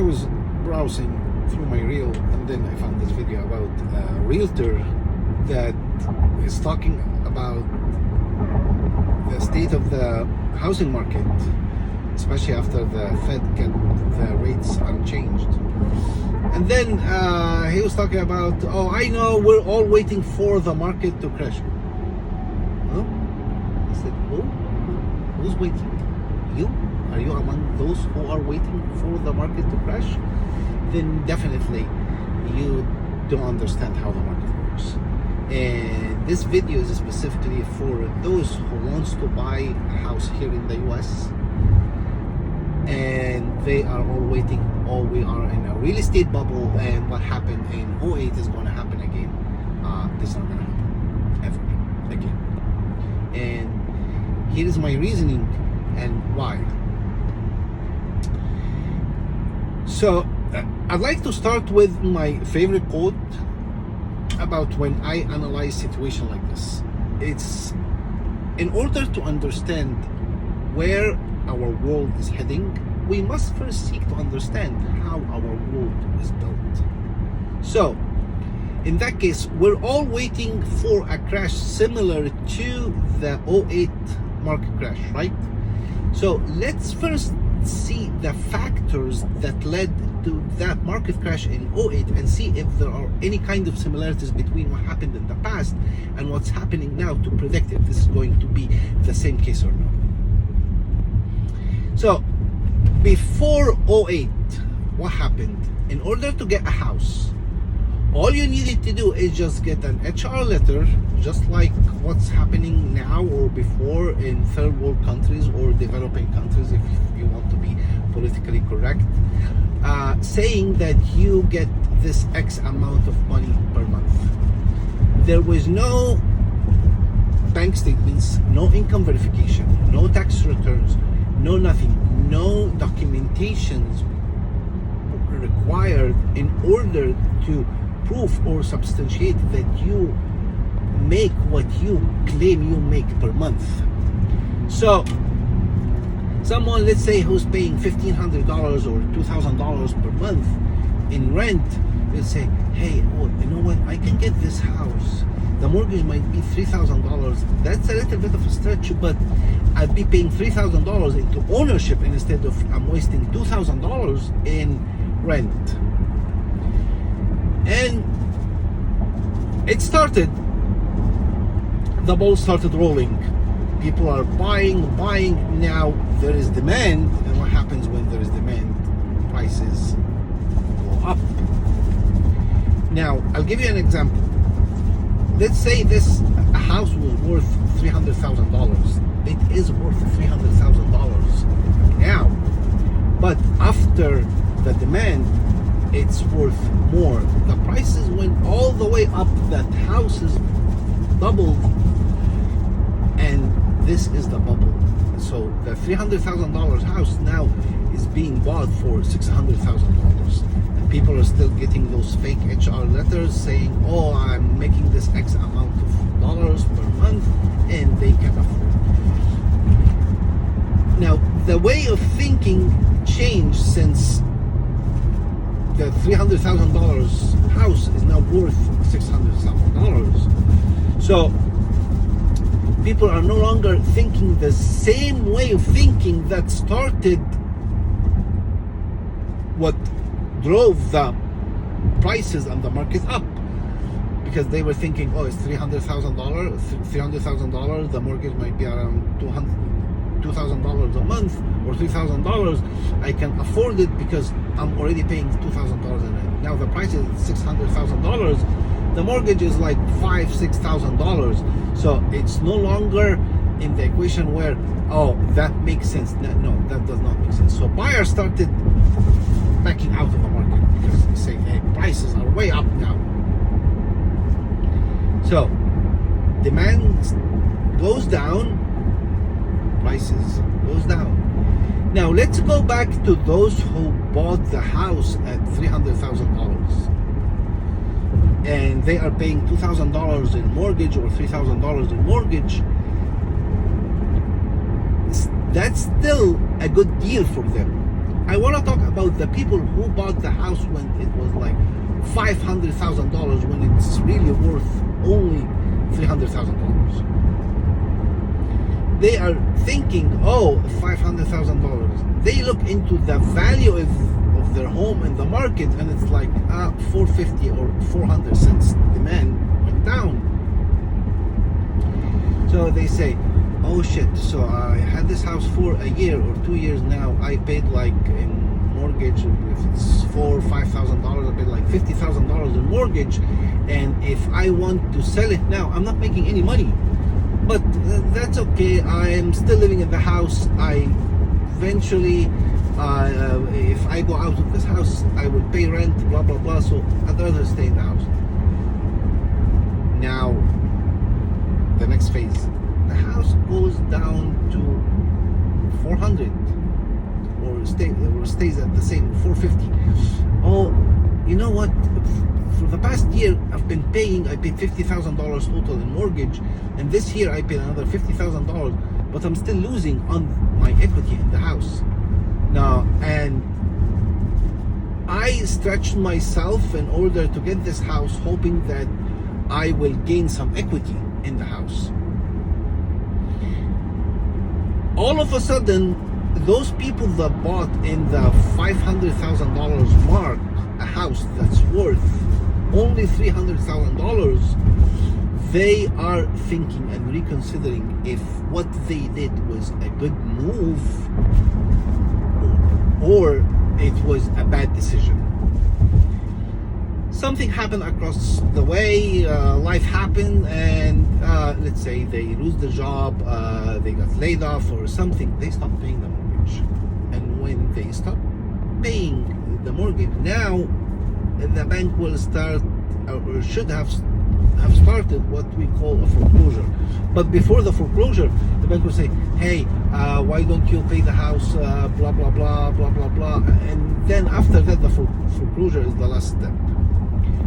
was browsing through my reel, and then I found this video about a realtor that is talking about the state of the housing market, especially after the Fed kept the rates unchanged. And then he was talking about, oh, I know we're all waiting for the market to crash. Huh? I said, who? Who's waiting? You? Are you among those who are waiting for the market to crash? Then definitely you don't understand how the market works. And this video is specifically for those who wants to buy a house here in the US, and they are all waiting, oh, we are in a real estate bubble, and what happened in '08 is going to happen again. This is not going to happen ever again. And here is my reasoning and why. So I'd like to start with my favorite quote about when I analyze situation like this. It's in order to understand where our world is heading, we must first seek to understand how our world is built. So in that case, we're all waiting for a crash similar to the '08 market crash, right? So let's first see the factors that led to that market crash in '08 and see if there are any kind of similarities between what happened in the past and what's happening now to predict if this is going to be the same case or not. So before '08, what happened? In order to get a house, all you needed to do is just get an HR letter, just like what's happening now or before in third world countries or developing countries, if you want to be politically correct, saying that you get this X amount of money per month. There was no bank statements, no income verification, no tax returns, no nothing, no documentations required in order to prove or substantiate that you make what you claim you make per month. So someone, let's say, who's paying $1,500 or $2,000 per month in rent will say, hey, oh, you know what, I can get this house. The mortgage might be $3,000. That's a little bit of a stretch, but I'd be paying $3,000 into ownership instead of I'm wasting $2,000 in rent. And it started, the ball started rolling. People are buying. Now there is demand, and what happens when there is demand? Prices go up. Now I'll give you an example. Let's say this house was worth $300,000. It is worth $300,000 now, but after the demand, it's worth more. The prices went all the way up. That house is doubled, and this is the bubble. So the $300,000 house now is being bought for $600,000, and people are still getting those fake HR letters saying, oh, I'm making this X amount of dollars per month, and they can afford. Now the way of thinking changed since the $300,000 house is now worth $600,000. So people are no longer thinking the same way of thinking that started what drove the prices and the market up, because they were thinking, oh, it's $300,000, the mortgage might be around $2,000 a month or $3,000. I can afford it because I'm already paying $2,000 in rent. Now the price is $600,000. The mortgage is like $5,000-$6,000. So it's no longer in the equation where, oh, that makes sense. No, that does not make sense. So buyers started backing out of the market because they say, hey, prices are way up now. So demand goes down, prices goes down. Now let's go back to those who bought the house at $300,000 and they are paying $2,000 in mortgage or $3,000 in mortgage. That's still a good deal for them. I want to talk about the people who bought the house when it was like $500,000 when it's really worth only $300,000. They are thinking, oh, $500,000. They look into the value of their home in the market, and it's like $450 or $400 since demand went down. So they say, oh shit, so I had this house for a year or 2 years now. I paid like in mortgage, if it's $4,000 or $5,000, I paid like $50,000 in mortgage. And if I want to sell it now, I'm not making any money. But that's okay. I am still living in the house. I eventually, if I go out of this house, I will pay rent, blah, blah, blah. So I'd rather stay in the house. Now, the next phase. The house goes down to 400 or stays at the same 450. Oh, you know what? For the past year, I paid $50,000 total in mortgage, and this year I paid another $50,000, but I'm still losing on my equity in the house. Now, and I stretched myself in order to get this house, hoping that I will gain some equity in the house. All of a sudden, those people that bought in the $500,000 mark a house that's worth only $300,000, they are thinking and reconsidering if what they did was a good move or it was a bad decision. Something happened across the way, life happened, and let's say they lose the job, they got laid off or something, they stop paying the mortgage. And when they stop paying the mortgage, now the bank will start, or should have started, what we call a foreclosure. But before the foreclosure, the bank will say, hey, why don't you pay the house, blah, blah, blah, blah, blah, blah. And then after that, the foreclosure is the last step.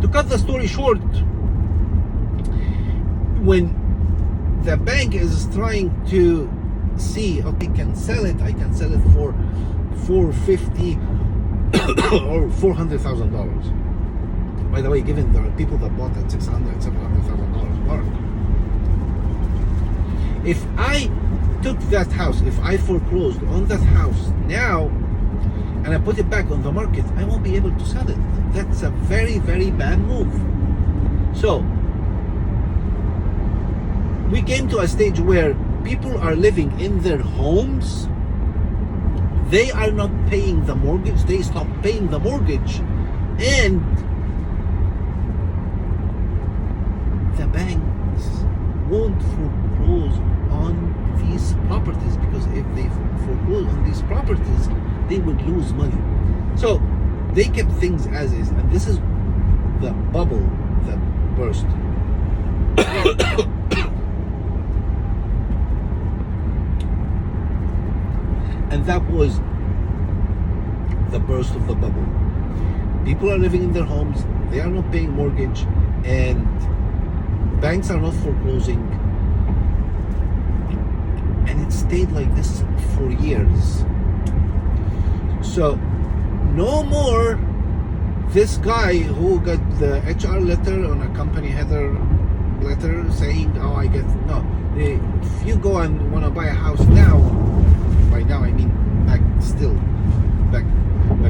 To cut the story short, when the bank is trying to see, okay, I can sell it for $450 or $400,000. By the way, given there are people that bought at $600,000, $700,000 mark. If I took that house, if I foreclosed on that house now, and I put it back on the market, I won't be able to sell it. That's a very, very bad move. So, we came to a stage where people are living in their homes. They are not paying the mortgage. They stop paying the mortgage. And the banks won't foreclose on these properties, because if they foreclose on these properties, they would lose money. So they kept things as is, and this is the bubble that burst. And that was the burst of the bubble. People are living in their homes, they are not paying mortgage, and banks are not foreclosing. And it stayed like this for years. So, no more this guy who got the HR letter on a company header letter saying, oh, I get, no. If you go and want to buy a house now, by now I mean back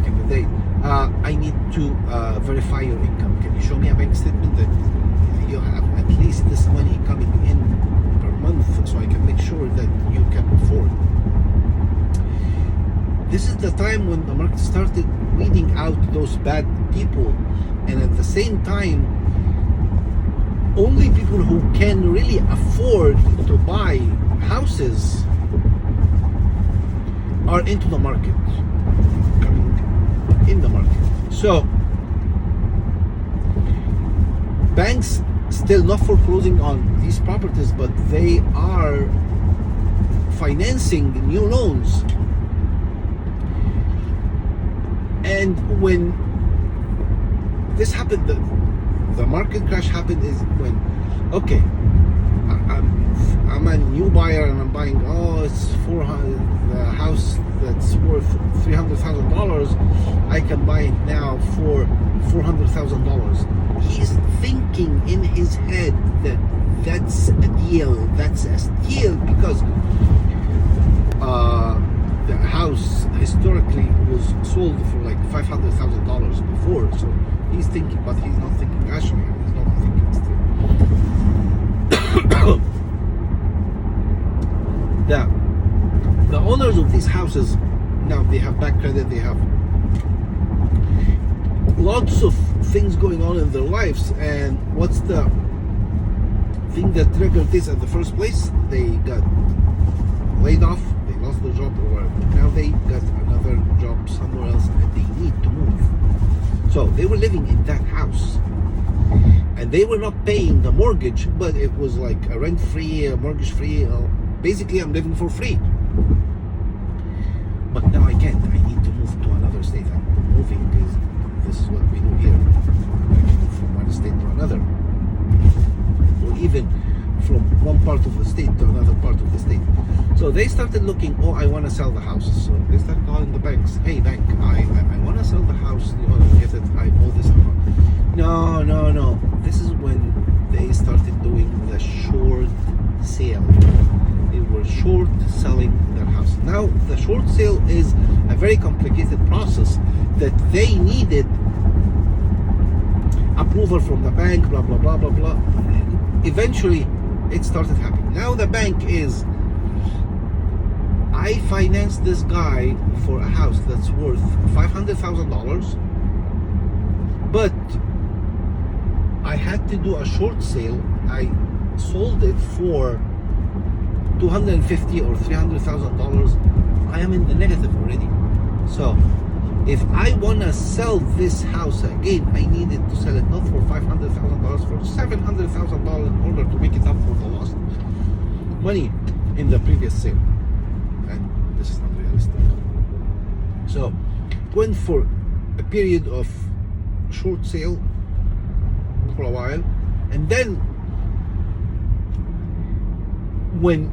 in the day, I need to verify your income. Can you show me a bank statement that you have at least this money coming in per month, so I can make sure that you can afford? This is the time when the market started weeding out those bad people, and at the same time, only people who can really afford to buy houses are into the market, coming in the market. So, banks still not foreclosing on these properties, but they are financing new loans. And when this happened, the market crash happened, is when, okay, I'm a new buyer and I'm buying, it's 400, the house that's worth $300,000 $300,000, I can buy it now for $400,000. He's thinking in his head that that's a deal, that's a steal, because the house historically was sold for like $500,000 before. So he's thinking, but he's not thinking rationally. He's not thinking still. The owners of these houses now, they have back credit, they have lots of things going on in their lives, and what's the thing that triggered this in the first place? They got laid off, they lost their job or whatever. Now they got another job somewhere else and they need to move. So they were living in that house and they were not paying the mortgage, but it was like a rent-free, mortgage-free. Basically, I'm living for free. But now I can't. I need to move to another state. I'm moving because this is what we do here. I move from one state to another, or even from one part of the state to another part of the state. So they started looking. Oh, I want to sell the house. So they started calling the banks. Hey, bank, I want to sell the house. You want to get it? I owe this amount. No. This is when they started doing the short sale. They were short selling their house. Now the short sale is a very complicated process that they needed approval from the bank, blah blah blah blah blah. Eventually it started happening. Now the bank is, I financed this guy for a house that's worth $500,000, but I had to do a short sale. I sold it for $250,000 or $300,000. I am in the negative already. So if I want to sell this house again, I needed to sell it not for $500,000, for $700,000 in order to make it up for the lost money in the previous sale. And this is not realistic. So went for a period of short sale for a while, and then when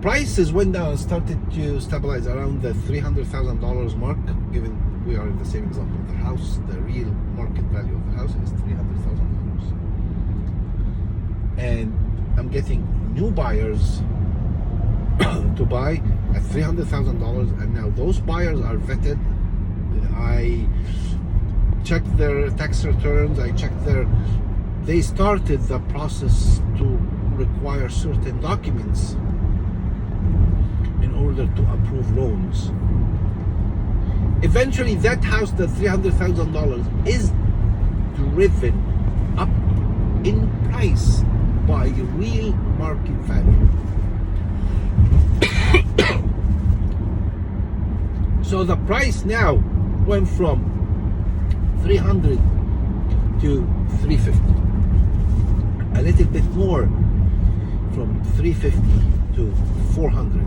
prices went down and started to stabilize around the $300,000 mark, given we are in the same example, the house, the real market value of the house is $300,000, and I'm getting new buyers to buy at $300,000, and now those buyers are vetted. I checked their tax returns, they started the process to require certain documents in order to approve loans. Eventually that house, the $300,000, is driven up in price by real market value. So the price now went from 300 to 350, a little bit more, from 350 to 400.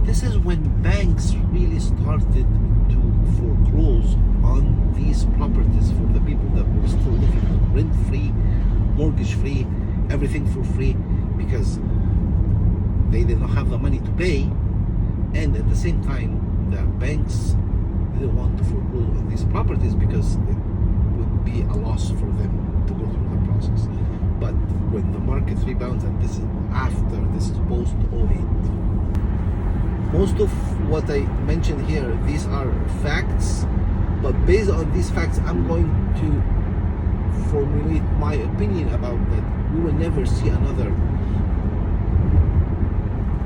This is when banks really started to foreclose on these properties for the people that were still living rent-free, mortgage-free, everything for free, because they did not have the money to pay, and at the same time the banks didn't want to foreclose on these properties because it would be a loss for them to go through the process. But when the market rebounds, and this is after, this is post 08, most of what I mentioned here, these are facts, but based on these facts, I'm going to formulate my opinion about that. We will never see another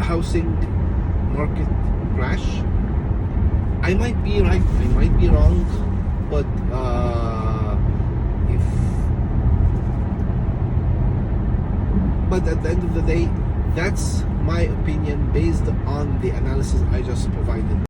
housing market crash. I might be right, I might be wrong, but at the end of the day, that's my opinion based on the analysis I just provided.